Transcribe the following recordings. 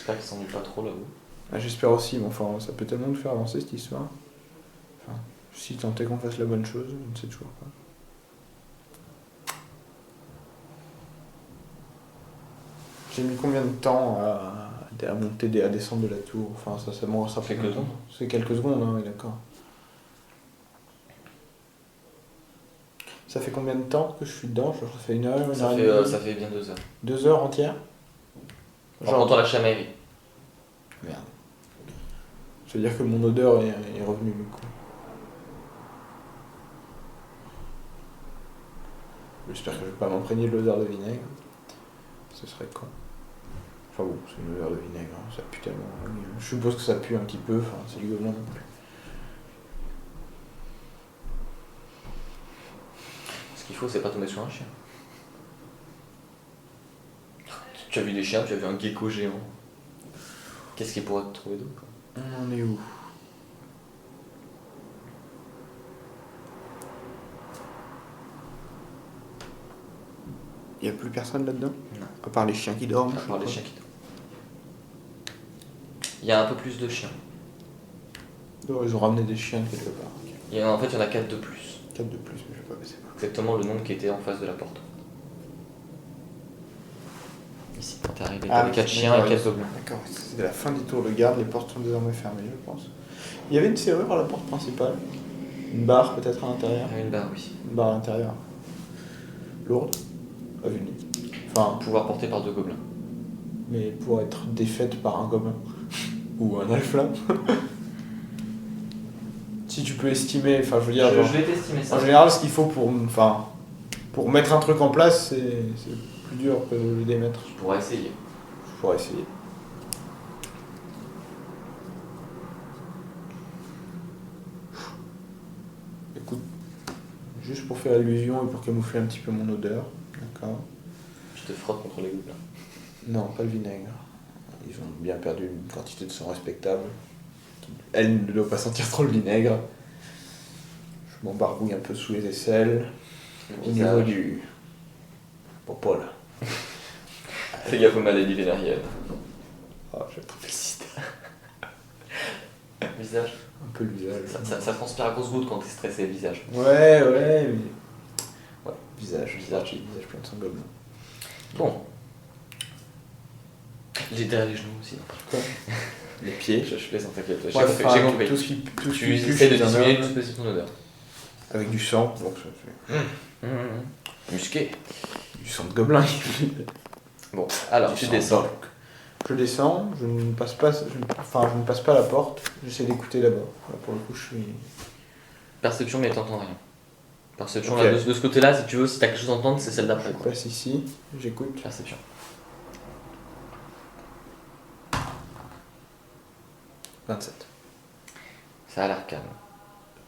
J'espère qu'ils s'ennuient pas trop là-haut. Ah, j'espère aussi, mais enfin, ça peut tellement nous faire avancer cette histoire. Enfin, si tant est qu'on fasse la bonne chose, on ne sait toujours pas. J'ai mis combien de temps à monter, à descendre de la tour? Enfin, ça fait prend quelques longtemps. secondes. C'est quelques secondes, hein, oui, d'accord. Ça fait combien de temps que je suis dedans? Genre, ça fait 1 heure, 1 heure et demie? Ça fait bien 2 heures. 2 heures entières? En comptant la chamaillerie. Merde. Ça veut dire que mon odeur est revenue du coup. J'espère que je vais pas m'imprégner de l'odeur de vinaigre. Ce serait con. Enfin bon, c'est une odeur de vinaigre, hein, ça pue tellement. Je suppose que ça pue un petit peu, enfin c'est du gobelin non plus. Ce qu'il faut, c'est pas tomber sur un chien. Tu as vu des chiens, tu as vu un gecko géant. Qu'est-ce qu'il pourrait te trouver d'autre? On en est où? Y a plus personne là-dedans? Non. À part les chiens qui dorment. À part les chiens qui dorment. Il y a un peu plus de chiens. Oh, ils ont ramené des chiens de quelque part. En fait, il y en a 4 de plus. 4 de plus, mais je vais pas baisser. Exactement le nombre qui était en face de la porte. Ici, quand t'es arrivé, t'avais 4 chiens et 4 gobelins. D'accord, c'est la fin du tour de garde, les portes sont désormais fermées, je pense. Il y avait une serrure à la porte principale. Une barre peut-être à l'intérieur. Une barre, oui. Une barre à l'intérieur. Lourde. À vue de nez. Enfin, Pouvoir porter par 2 gobelins. mais pour être défaite par un gobelin. Ou un alfla. Si tu peux estimer, enfin je veux dire, genre, Je vais t'estimer ça. en général ce qu'il faut pour mettre un truc en place, c'est plus dur que de le démettre. Je pourrais essayer. Je pourrais essayer. Écoute, juste pour faire allusion et pour camoufler un petit peu mon odeur, d'accord? Je te frotte contre les gobelins. Non, pas le vinaigre. Ils ont bien perdu une quantité de sang respectable. Elle ne doit pas sentir trop le vinaigre. Je m'embarbouille un peu sous les aisselles. Au niveau du popo là. Fais gaffe aux maladies vénériennes. Ah, j'ai attrapé le sida. Visage. Un peu le visage. Ça transpire à grosses gouttes quand t'es stressé, le visage. Ouais, mais. Ouais, visage. Visage. Visage plein de sang gobelin. Bon. J'ai derrière les genoux aussi. Quoi? Les pieds. Je plaisante, t'inquiète. Ouais, J'ai enfin, compris. tout ce qui Tu pue essaies de chez un diminuer homme, toute petite odeur. avec du sang, donc ça fait Musqué. du sang de gobelin. Bon, alors Du tu sang descends. d'orque. Je descends, je ne passe pas la porte, j'essaie d'écouter là-bas. Là, pour le coup, je suis. Perception, mais t'entends rien. Perception, Ok. là, de ce côté-là, si tu veux, si t'as quelque chose à entendre, c'est celle d'après. Je Quoi. passe ici, j'écoute. Perception. 27. Ça a l'air calme.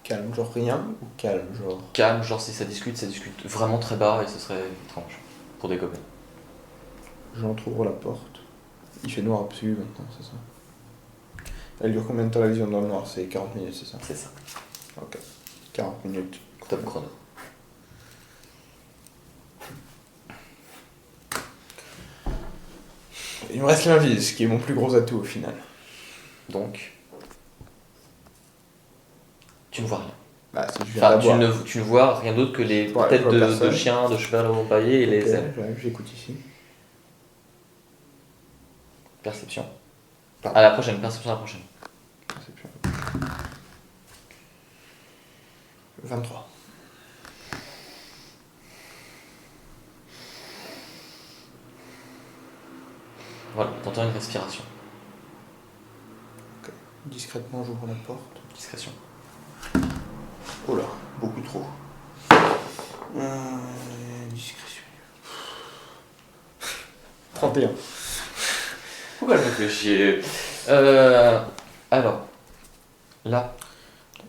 Calme, genre rien ou calme, genre. Calme, genre si ça discute vraiment très bas et ce serait étrange pour des gobelins. J'entrouvre la porte. Il fait noir absolu maintenant, c'est ça? Elle dure combien de temps la vision dans le noir? C'est 40 minutes, c'est ça? C'est ça. Ok. 40 minutes. Top chrono. Il me reste l'invise, qui est mon plus gros atout au final. Donc, tu ne vois rien. Bah, si je viens Enfin, d'avoir. tu ne vois rien d'autre que les Ouais, têtes je vois de personne. chiens, de cheval empaillés et les Ok, ailes. j'arrive, j'écoute ici. Perception. Pardon. À la prochaine, perception à la prochaine. Perception. 23. Voilà, t'entends une respiration. Ok. Discrètement, j'ouvre la porte. Discrétion. Oh là, beaucoup trop. Discrétion. 31. Pourquoi je me fais chier Alors, là,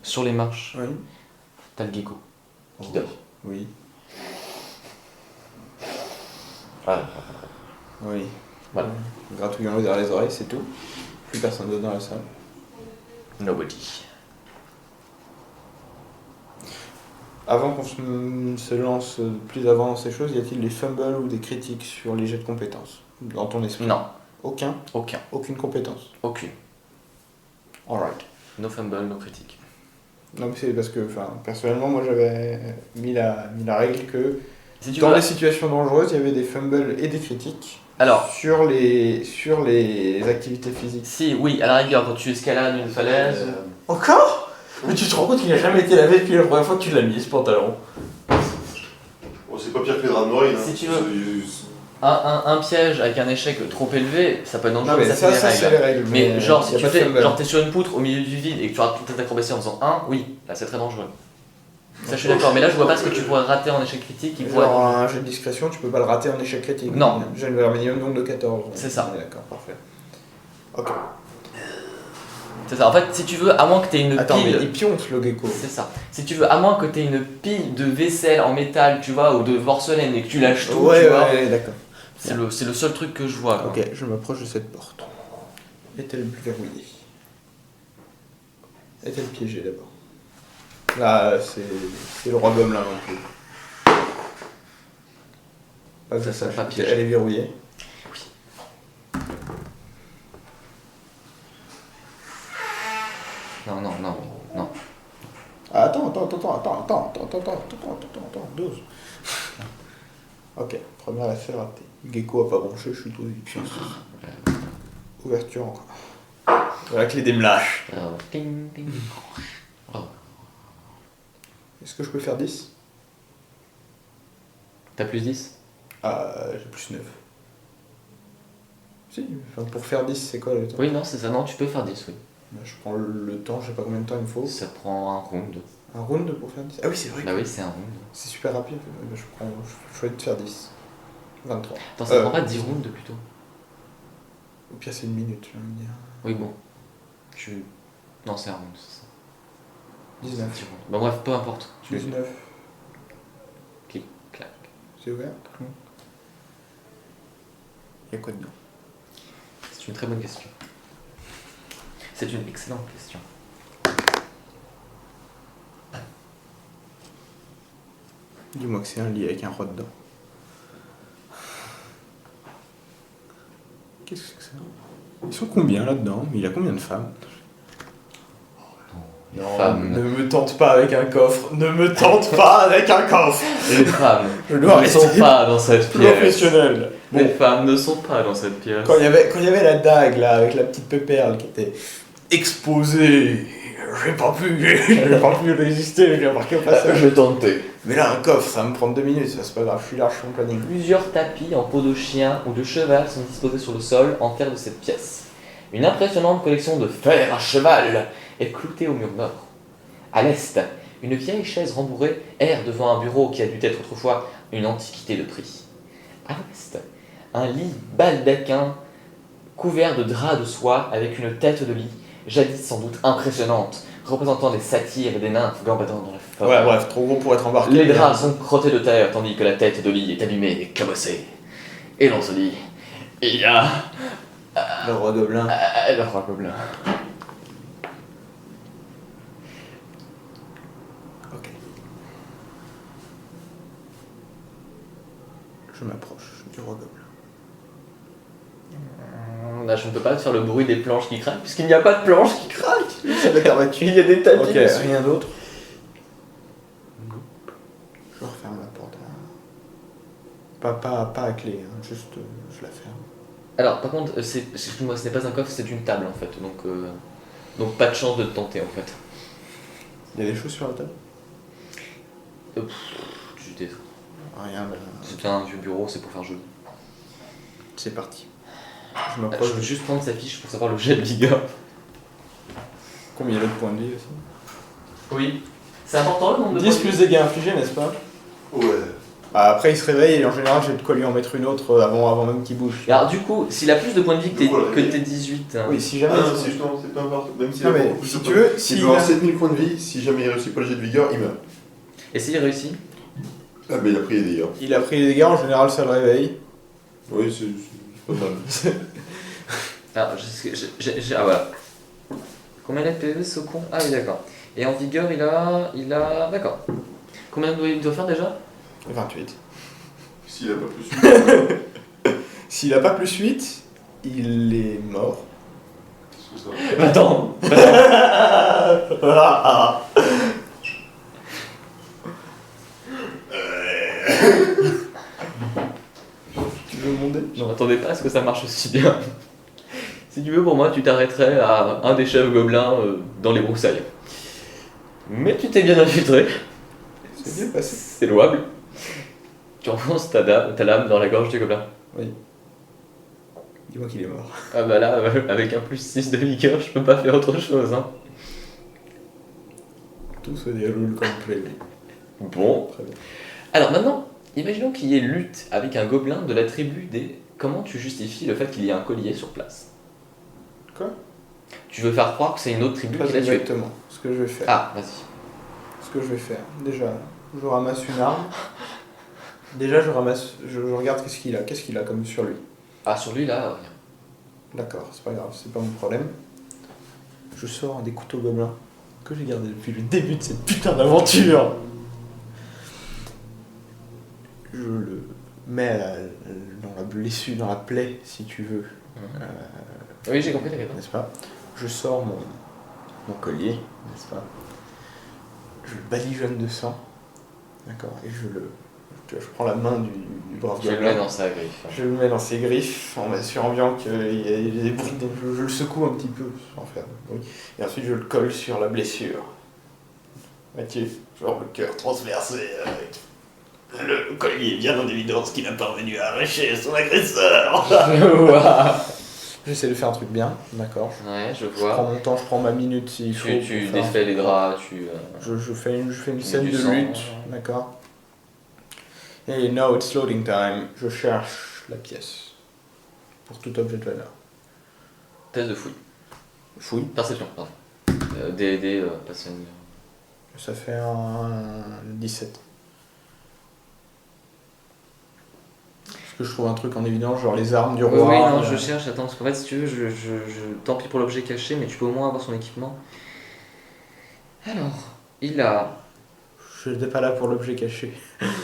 sur les marches, Oui. t'as le gecko qui dort. Oui. Voilà. Oui. Voilà. Gratouillons-le derrière les oreilles, c'est tout. Plus personne d'autre dans la salle. Nobody. Avant qu'on se lance plus avant dans ces choses, y a-t-il des fumbles ou des critiques sur les jets de compétences dans ton esprit? Non. Aucun. Aucun. Aucune compétence. Aucune. Alright. No fumble, no critique. Non, mais c'est parce que, personnellement, moi j'avais mis la règle que Si tu dans veux... les situations dangereuses, il y avait des fumbles et des critiques. Alors, Sur les activités physiques. si, oui, à la rigueur, quand tu escalades une falaise... Encore? Mais tu te rends compte qu'il n'a jamais été lavé depuis la première fois que tu l'as mis, ce pantalon. Bon, c'est pas pire que les draps de Noël, hein. Si tu veux. Un piège avec un échec trop élevé, ça peut être dangereux, Non, mais ça, c'est c'est les les règles. règles. Mais genre, si y a tu pas de fais, fumble. genre t'es sur une poutre au milieu du vide et que tu rates tes acrobaties en faisant 1, oui, là c'est très dangereux. Ça je suis d'accord, mais là je vois pas ce que tu pourrais rater en échec critique qui pourrait... Genre un jeu de discrétion, tu peux pas le rater en échec critique. Non. J'ai une valeur minimum donc de 14. C'est ça. D'accord, parfait. Ok. C'est ça, en fait si tu veux, à moins que t'aies une Attends, mais pile... il pionce le gecko. C'est ça. Si tu veux, à moins que t'aies une pile de vaisselle en métal, tu vois, ou de porcelaine et que tu lâches tout, Ouais, tu vois, ouais, d'accord. c'est le seul truc que je vois. Quoi. Ok, je m'approche de cette porte. Est-elle verrouillée? Est-elle piégée d'abord? Là, c'est le roi gomme là non plus. Pas Ça que sent pas piégé. Elle est verrouillée. Non, non, non, non. Ah, attends, 12. Ok, première essai raté. Gecko a pas branché, je suis tout pionce. Ouverture encore. La clé des mlaches. Alors, ding, ding. Oh. Est-ce que je peux faire 10? T'as plus 10? J'ai plus 9. Si, enfin, pour faire 10, c'est quoi le temps? Oui, non, c'est ça, non, tu peux faire 10, oui. Je prends le temps, je sais pas combien de temps il me faut. Ça prend un round. Un round pour faire 10? Ah oui, c'est vrai. Bah oui, c'est un round. C'est super rapide. Je choisis de faire 10. 23. Attends, ça prend pas 10 rounds plutôt? Au pire, c'est une minute, je vais me dire. Oui, bon. Non, c'est un round, c'est ça. 19. 10 rounds. Bah bref, peu importe. 19. Clic, clac. C'est ouvert? Il y a quoi dedans? C'est une très bonne question. C'est une excellente question. Dis-moi que c'est un lit avec un roi dedans. Qu'est-ce que c'est que ça? Ils sont combien là-dedans? Mais il a combien de femmes? Les femmes. Ne me tente pas avec un coffre. Ne me tente pas avec un coffre. Les femmes Je dois ne sont rester pas dans cette pièce. professionnel. Les femmes ne sont pas dans cette pièce. Quand il y avait la dague là, avec la petite péperle qui était exposée, j'ai pas pu résister, j'ai remarqué au passage. Je vais tenter. Mais là, un coffre, ça va me prendre 2 minutes, ça c'est pas grave, je suis large sur mon planning. Plusieurs tapis en peau de chien ou de cheval sont disposés sur le sol en terre de cette pièce. Une impressionnante collection de fer à cheval est cloutée au mur nord. À l'est, une vieille chaise rembourrée erre devant un bureau qui a dû être autrefois une antiquité de prix. À l'ouest, un lit baldaquin couvert de draps de soie avec une tête de lit, jadis sans doute impressionnante, représentant des satyres et des nymphes gambadant dans la forêt. Ouais, bref, trop gros pour être embarqué. Les draps sont crottés de terre tandis que la tête de lit est allumée et cabossée. Et dans ce lit, il y a Le roi gobelin. le roi gobelin. Ok. Je m'approche du roi gobelin. Là, je ne peux pas faire le bruit des planches qui craquent, puisqu'il n'y a pas de planches qui craquent. C'est la terre Il y a des tapis Ok, dessus. rien d'autre. Je referme la porte. Pas à clé, hein, juste je la ferme. Alors, par contre, excuse-moi, ce n'est pas un coffre, c'est une table en fait. Donc pas de chance de te tenter en fait. Il y a des choses sur la table? Rien, C'est un vieux bureau, c'est pour faire joli. c'est parti. Je Je m'approche. veux juste prendre sa fiche pour savoir le jet de vigueur. Combien il y a de points de vie aussi? Oui. C'est important le nombre de 10 points de plus vie. dégâts infligés, n'est-ce pas? Ouais. Après, il se réveille et en général, j'ai de quoi lui en mettre une autre avant même qu'il bouge. Alors du coup, s'il a plus de points de vie que Voilà. t'es 18... hein. Oui, si jamais. Ah non, c'est justement, c'est peu importe. Même si Non, mais si tu veux, s'il s'il doit avoir a- 7000 points de vie, si jamais il réussit pas le jet de vigueur, il meurt. Et s'il réussit? Ah, mais il a pris les dégâts. Il a pris les dégâts, en général, ça le réveille. Oui, c'est pas mal. Alors, ah voilà. Combien il a de PV ce con? Ah oui, d'accord. Et en vigueur, il a... D'accord. Combien il doit faire déjà? 28. S'il a pas plus. S'il a pas plus 8, Il est mort. Qu'est-ce que ça Attends. Tu veux mon dé? Je m'attendais pas à ce que ça marche aussi bien. Si tu veux, pour moi, tu t'arrêterais à un des chefs gobelins dans les broussailles. Mais tu t'es bien infiltré. C'est bien passé. C'est louable. Tu enfonces ta lame dans la gorge du gobelin. Oui. Dis-moi qu'il est mort. Ah bah là, avec un plus 6 de vigueur, je peux pas faire autre chose. Hein. Tout se déroule comme prévu. Bon. Très bien. Alors maintenant, imaginons qu'il y ait lutte avec un gobelin de la tribu des... Comment tu justifies le fait qu'il y ait un collier sur place? Quoi? Tu veux faire croire que c'est une autre tribu Pas qui l'a tué. exactement. Ce que je vais faire. Ah, vas-y. Ce que je vais faire. Déjà, je ramasse une arme. Déjà, je regarde qu'est-ce qu'il a. Qu'est-ce qu'il a comme sur lui. Ah, sur lui, là, rien. D'accord, c'est pas grave, c'est pas mon problème. Je sors un des couteaux gobelins que j'ai gardé depuis le début de cette putain d'aventure. Je le mets dans la blessure, dans la plaie, si tu veux. Oui, j'ai compris ta question. N'est-ce pas? Je sors mon collier, n'est-ce pas? Je le badigeonne de sang. D'accord, et je prends la main du brave Je le gobelin. mets dans sa griffe. Je le mets dans ses griffes en m'assurant bien qu'il y a des bruits. Je le secoue un petit peu sans faire de bruit. Et ensuite je le colle sur la blessure. Mathieu, genre le cœur transversé avec le collier bien en évidence qu'il a parvenu à arracher son agresseur. J'essaie de faire un truc bien, d'accord. Ouais, je Je prends vois. mon temps, je prends ma minute s'il faut. Tu pour faire défais un les truc. draps, tu... Je fais une mets scène du de sang. lutte, d'accord. Et now it's loading time. Je cherche la pièce. Pour tout objet de valeur. Test de fouille. Fouille. Perception, pardon. D&D, passion. Ça fait un 17. Est-ce que je trouve un truc en évidence, genre les armes du Oui, roi? non, je cherche, attends, parce qu'en fait, si tu veux, tant pis pour l'objet caché, mais tu peux au moins avoir son équipement. Alors, il a... Je n'étais pas là pour l'objet caché.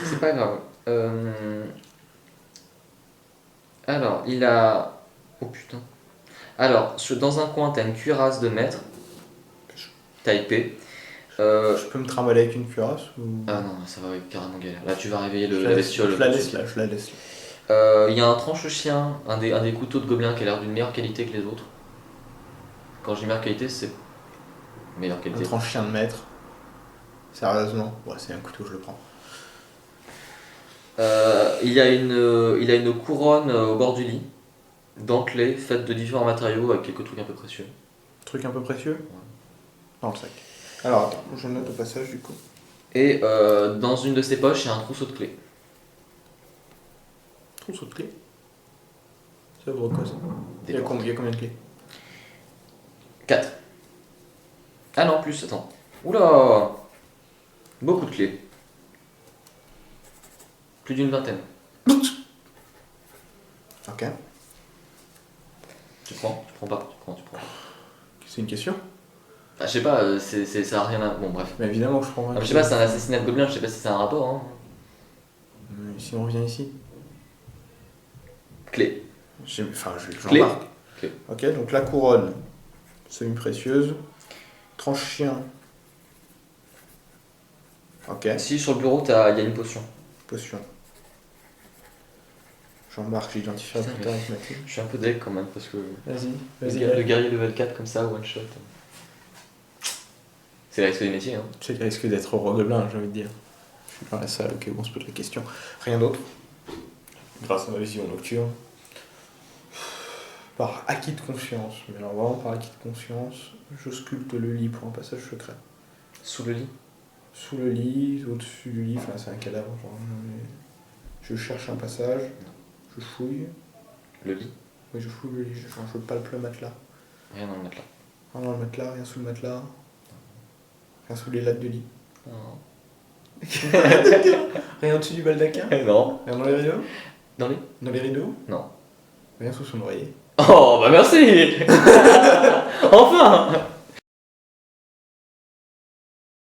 C'est pas grave. Alors, il a... Oh putain. Alors, dans un coin, t'as une cuirasse de maître. T'as épée. Je peux me trimballer avec une cuirasse ou... Ah non, ça va carrément galère. Là, tu vas réveiller Je la bestiole. je la laisse là, je la laisse là. Il y a un tranche-chien, un des couteaux de gobelin qui a l'air d'une meilleure qualité que les autres. Quand je dis meilleure qualité, c'est meilleure Un qualité. tranche-chien de maître. Sérieusement? Ouais, c'est un couteau, je le prends. Il a une couronne au bord du lit, dentelée, faite de différents matériaux avec quelques trucs un peu précieux. Truc un peu précieux? Dans le sac. Alors attends, je note au passage du coup. Et dans une de ses poches, il y a un trousseau de clés. Trousseau de clés. Ça vaut quoi ça? Des Il y a portes. combien de clés? 4. Ah non, plus, attends. Oula! Beaucoup de clés. Plus d'une vingtaine. Ok. Tu prends? Tu prends pas? Tu prends. C'est une question? Ah, je sais pas, ça a rien à... Bon, bref. Mais évidemment que je prends. Ah, je sais pas, c'est un assassinat de gobelin, je sais pas si c'est un rapport, hein. Si on revient ici. Clé. Enfin, je Clé. remarque. Clé. Ok, donc la couronne, semi-précieuse. Tranche-chien. Ok, Si, sur le bureau, il y a une potion. potion. J'embarque, j'identifie Putain, plus tard avec ma team. Je suis un peu deg quand même, parce que... Vas-y, Le vas-y. guerrier level 4 comme ça, one shot. C'est le risque du métier, hein. C'est le risque d'être au gobelin, j'ai envie de dire. Je suis dans la salle, ok, on se pose la question. Rien d'autre. Grâce à ma vision nocturne. Par acquis de conscience, mais alors vraiment par acquis de conscience, je sculpte le lit pour un passage secret. Sous le lit. Sous le lit, au-dessus du lit, enfin c'est un cadavre, genre, mais je cherche un passage, je fouille, Le lit. oui je fouille le lit, genre, je palpe le matelas. Rien dans le matelas. Rien dans le matelas, rien sous le matelas, rien sous les lattes de lit. Non. Rien au-dessus du baldaquin, Non. rien dans les rideaux. Dans les... Dans les rideaux, Non. rien sous son oreiller. Oh, bah merci. Enfin.